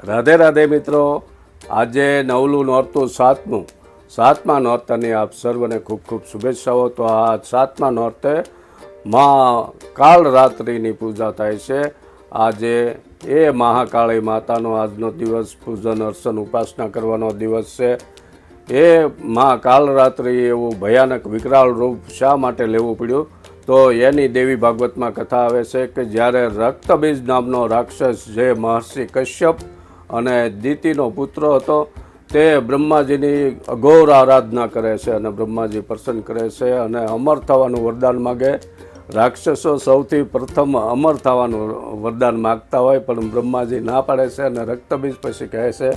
રાધે રાધે મિત્રો, આજે નવલું નોરતું સાતમા નોરતાની આપ સર્વને ખૂબ ખૂબ શુભેચ્છાઓ। તો આ સાતમા નોરતે માં કાળરાત્રિની પૂજા થાય છે। આજે એ મહાકાળી માતાનો આજનો દિવસ પૂજન અર્ચન ઉપાસના કરવાનો દિવસ છે। એ માં કાળરાત્રિ એવું ભયાનક વિકરાળ રૂપ શા માટે લેવું પડ્યું, તો એની દેવી ભાગવતમાં કથા આવે છે કે જ્યારે રક્તબીજ નામનો રાક્ષસ, જે મહર્ષિ કશ્યપ અને દિતિનો પુત્ર હતો, તે બ્રહ્માજીની અઘોર આરાધના કરે છે અને બ્રહ્માજી પ્રસન્ન કરે છે અને અમર થવાનું વરદાન માગે। રાક્ષસો સૌથી પ્રથમ અમર થવાનું વરદાન માગતા હોય, પણ બ્રહ્માજી ના પાડે છે અને રક્તબીજ પછી કહે છે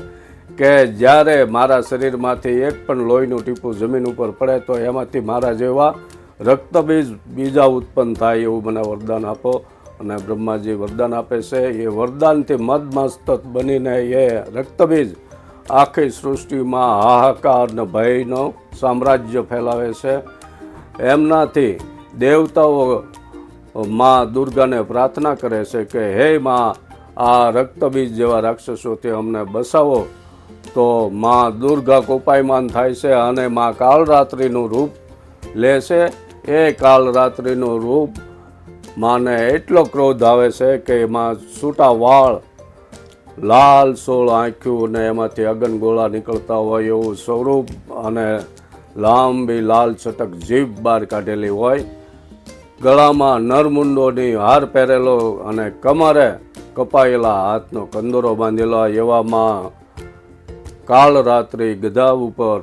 કે જ્યારે મારા શરીરમાંથી એક પણ લોહીનું ટીપું જમીન ઉપર પડે તો એમાંથી મારા જેવા રક્તબીજ બીજા ઉત્પન્ન થાય એવું મને વરદાન આપો। અને બ્રહ્માજી વરદાન આપે છે। એ વરદાનથી મદમસ્તક બનીને એ રક્તબીજ આખી સૃષ્ટિમાં હાહાકાર અને ભયનો સામ્રાજ્ય ફેલાવે છે। એમનાથી દેવતાઓ માં દુર્ગાને પ્રાર્થના કરે છે કે હે માં, આ રક્તબીજ જેવા રાક્ષસોથી અમને બસાવો। તો માં દુર્ગા કોપાયમાન થાય છે અને માં કાળરાત્રિનું રૂપ લે છે। એ કાળરાત્રિનું રૂપ માને એટલો ક્રોધ આવે છે કે એમાં છૂટા વાળ, લાલ સોળ આંખ્યું અને એમાંથી અગનગોળા નીકળતા હોય એવું સ્વરૂપ અને લાંબી લાલ ચટક જીભ બહાર કાઢેલી હોય, ગળામાં નરમુંડોની હાર પહેરેલો અને કમરે કપાયેલા હાથનો કંદોરો બાંધેલો, એવામાં કાળરાત્રિ ગધા ઉપર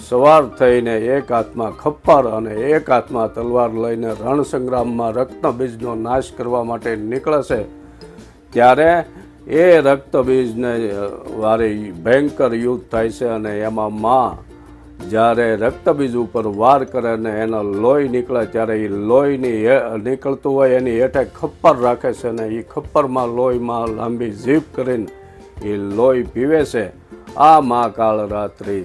સવાર થઈને એક હાથમાં ખપ્પર અને એક હાથમાં તલવાર લઈને રણસંગ્રામમાં રક્તબીજનો નાશ કરવા માટે નીકળે છે। ત્યારે એ રક્તબીજને વારે ભયંકર યુદ્ધ થાય છે અને એમાં માં જ્યારે રક્તબીજ ઉપર વાર કરે ને એનો લોહી નીકળે, ત્યારે એ લોહીની નીકળતું હોય એની હેઠે ખપ્પર રાખે છે અને એ ખપ્પરમાં લોહીમાં લાંબી જીભ કરીને એ લોહી પીવે છે। આ મા કાળરાત્રિ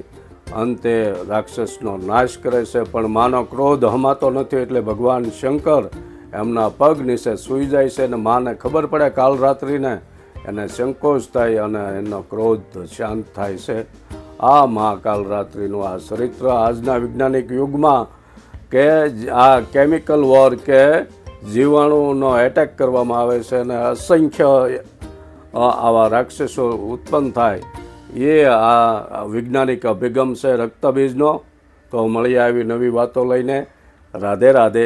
અંતે રાક્ષસનો નાશ કરે છે, પણ માનો ક્રોધ હમાતો નથી એટલે ભગવાન શંકર એમના પગ નીચે સૂઈ જાય છે અને માને ખબર પડે કાળરાત્રિને, એને સંકોચ થાય અને એનો ક્રોધ શાંત થાય છે। આ મા કાળરાત્રિનું આ ચરિત્ર આજના વૈજ્ઞાનિક યુગમાં કે આ કેમિકલ વોર કે જીવાણુનો એટેક કરવામાં આવે છે અને અસંખ્ય આવા રાક્ષસો ઉત્પન્ન થાય, એ આ વૈજ્ઞાનિક અભિગમ છે રક્તબીજનો। તો મળીએ આવી નવી વાતો લઈને। રાધે રાધે।